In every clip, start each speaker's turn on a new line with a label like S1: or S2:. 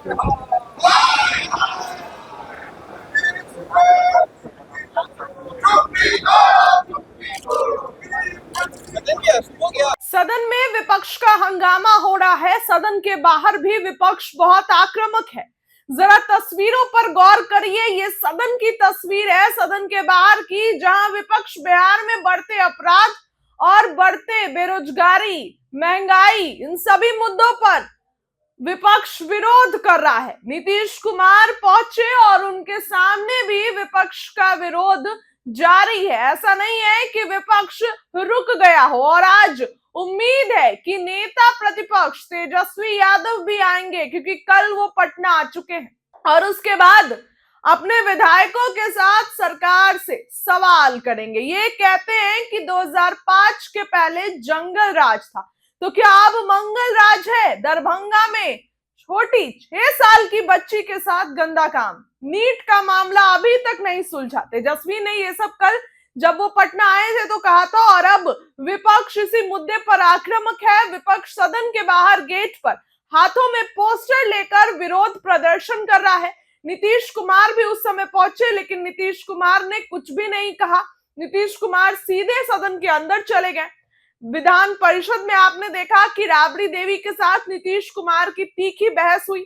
S1: सदन में विपक्ष का हंगामा हो रहा है। सदन के बाहर भी विपक्ष बहुत आक्रामक है। जरा तस्वीरों पर गौर करिए। ये सदन की तस्वीर है, सदन के बाहर की, जहां विपक्ष बिहार में बढ़ते अपराध और बढ़ते बेरोजगारी, महंगाई, इन सभी मुद्दों पर विपक्ष विरोध कर रहा है। नीतीश कुमार पहुंचे और उनके सामने भी विपक्ष का विरोध जारी है। ऐसा नहीं है कि विपक्ष रुक गया हो और आज उम्मीद है कि नेता प्रतिपक्ष तेजस्वी यादव भी आएंगे, क्योंकि कल वो पटना आ चुके हैं और उसके बाद अपने विधायकों के साथ सरकार से सवाल करेंगे। ये कहते हैं कि 2005 के पहले जंगल राज था, तो क्या अब मंगल राज है? दरभंगा में छोटी 6 साल की बच्ची के साथ गंदा काम, नीट का मामला अभी तक नहीं सुलझा। तेजस्वी ने ये सब कल जब वो पटना आए थे तो कहा था, और अब विपक्ष इसी मुद्दे पर आक्रामक है। विपक्ष सदन के बाहर गेट पर हाथों में पोस्टर लेकर विरोध प्रदर्शन कर रहा है। नीतीश कुमार भी उस समय पहुंचे, लेकिन नीतीश कुमार ने कुछ भी नहीं कहा। नीतीश कुमार सीधे सदन के अंदर चले गए। विधान परिषद में आपने देखा कि राबड़ी देवी के साथ नीतीश कुमार की तीखी बहस हुई,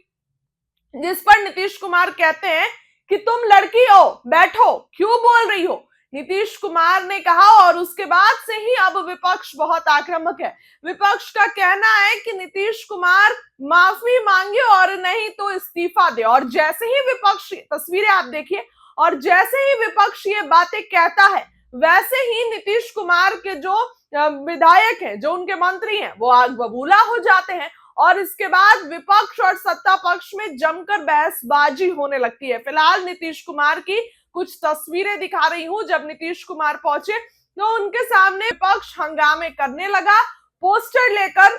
S1: जिस पर नीतीश कुमार कहते हैं कि तुम लड़की हो, बैठो, क्यों बोल रही हो? नीतीश कुमार ने कहा, और उसके बाद से ही अब विपक्ष बहुत आक्रामक है। विपक्ष का कहना है कि नीतीश कुमार माफी मांगे और नहीं तो इस्तीफा दे। और जैसे ही विपक्ष, तस्वीरें आप देखिए, और जैसे ही विपक्ष ये बातें कहता है, वैसे ही नीतीश कुमार के जो विधायक हैं, जो उनके मंत्री हैं, वो आग बबूला हो जाते हैं और इसके बाद विपक्ष और सत्ता पक्ष में जमकर बहसबाजी होने लगती है। फिलहाल नीतीश कुमार की कुछ तस्वीरें दिखा रही हूं। जब नीतीश कुमार पहुंचे तो उनके सामने विपक्ष हंगामे करने लगा। पोस्टर लेकर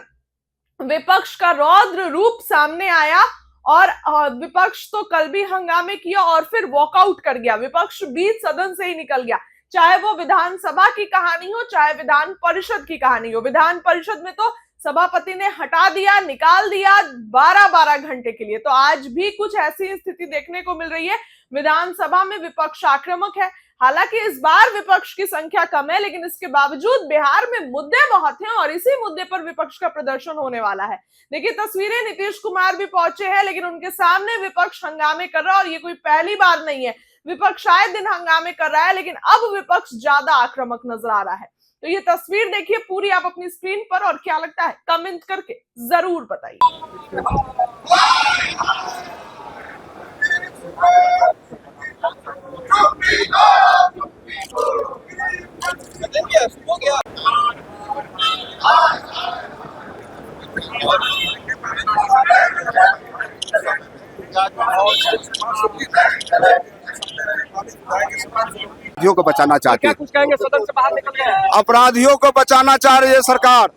S1: विपक्ष का रौद्र रूप सामने आया और विपक्ष तो कल भी हंगामे किया और फिर वॉकआउट कर गया। विपक्ष बीच सदन से ही निकल गया, चाहे वो विधानसभा की कहानी हो, चाहे विधान परिषद की कहानी हो। विधान परिषद में तो सभापति ने हटा दिया, निकाल दिया 12-12 घंटे के लिए। तो आज भी कुछ ऐसी स्थिति देखने को मिल रही है। विधानसभा में विपक्ष आक्रामक है। हालांकि इस बार विपक्ष की संख्या कम है, लेकिन इसके बावजूद बिहार में मुद्दे बहुत हैं और इसी मुद्दे पर विपक्ष का प्रदर्शन होने वाला है। देखिए तस्वीरें, नीतीश कुमार भी पहुंचे हैं, लेकिन उनके सामने विपक्ष हंगामे कर रहा है और ये कोई पहली बार नहीं है। विपक्ष आए दिन हंगामे कर रहा है, लेकिन अब विपक्ष ज्यादा आक्रामक नजर आ रहा है। तो ये तस्वीर देखिए पूरी आप अपनी स्क्रीन पर, और क्या लगता है कमेंट करके जरूर बताइए।
S2: अपराधियों को बचाना चाहती है।
S3: कुछ कहेंगे, सदन से बाहर निकल गए।
S2: अपराधियों को बचाना चाह रही है सरकार,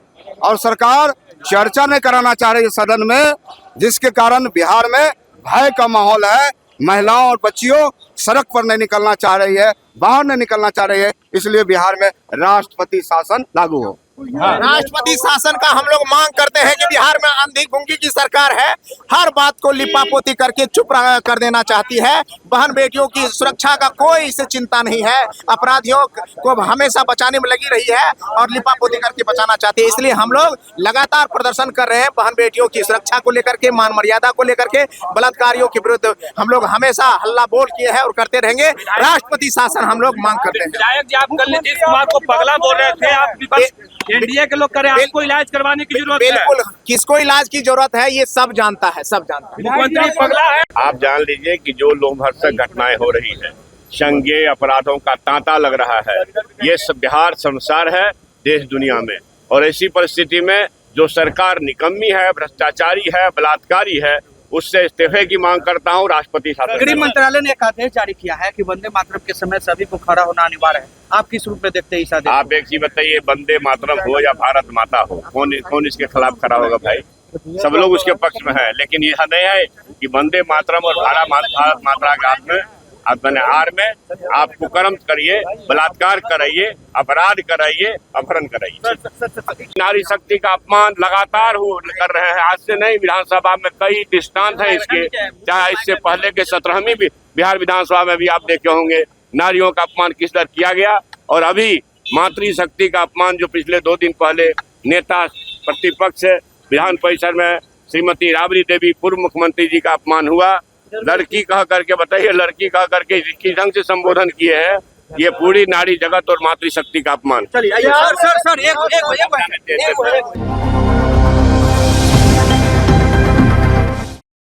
S2: और सरकार चर्चा नहीं कराना चाह रही है सदन में, जिसके कारण बिहार में भय का माहौल है। महिलाओं और बच्चियों सड़क पर नहीं निकलना चाह रही है, बाहर नहीं निकलना चाह रही है, इसलिए बिहार में राष्ट्रपति शासन लागू हो।
S4: राष्ट्रपति शासन का हम लोग मांग करते हैं कि बिहार में अंधी गुंगी की सरकार है, हर बात को लिपापोती करके चुप कर देना चाहती है। बहन बेटियों की सुरक्षा का कोई इसे चिंता नहीं है, अपराधियों को हमेशा बचाने में लगी रही है और लिपापोती करके बचाना चाहती है। इसलिए हम लोग लगातार प्रदर्शन कर रहे हैं बहन बेटियों की सुरक्षा को लेकर के, मान मर्यादा को लेकर के, बलात्कारियों के विरुद्ध हम लोग हमेशा हल्ला बोल किए हैं और करते रहेंगे। राष्ट्रपति शासन हम लोग मांग करते हैं।
S3: विधायक जी, आप कल नीतीश कुमार को पगला बोल रहे थे, आप एनडीए के लोग करें, आपको इलाज करवाने की जरूरत है।
S4: बिल्कुल, किसको इलाज की जरूरत है ये सब जानता है, सब जानता है।
S3: मुख्यमंत्री पगला है।
S5: आप जान लीजिए कि जो लोमहर्षक घटनाएं हो रही है, संज्ञेय अपराधों का तांता लग रहा है। ये सब बिहार शर्मसार है देश दुनिया में, और ऐसी परिस्थिति में जो सरकार निकम्मी है, भ्रष्टाचारी है, बलात्कारी है, उससे इस्तीफे की मांग करता हूं। राष्ट्रपति शासन।
S6: गृह मंत्रालय ने एक आदेश जारी किया है कि वंदे मातरम के समय सभी को खड़ा होना अनिवार्य है। आप किस रूप में देखते हैं इस आदेश?
S5: आप एक चीज बताइए, वंदे मातरम हो या भारत माता हो, कौन इसके खिलाफ खड़ा होगा भाई? सब लोग उसके पक्ष में है, लेकिन यह नहीं है कि वंदे मातरम और भारत माता के हाथ में अपने आड़ में आप कुकर्म करिए, बलात्कार कराइए, अपराध कराइए, अपहरण कराइए। नारी शक्ति का अपमान लगातार कर रहे हैं। आज से नहीं, विधानसभा में कई दृष्टांत है इसके। चाहे इससे पहले के 17वीं बिहार विधानसभा में भी आप देखे होंगे नारियों का अपमान किस तरह किया गया। और अभी मातृशक्ति का अपमान जो पिछले 2 दिन पहले नेता प्रतिपक्ष विधान परिषद में श्रीमती राबड़ी देवी पूर्व मुख्यमंत्री जी का अपमान हुआ। लड़की कह करके, बताइए, लड़की कह करके किस ढंग से संबोधन किए हैं। ये पूरी नारी जगत और मातृशक्ति का अपमान।
S6: चलिए सर एक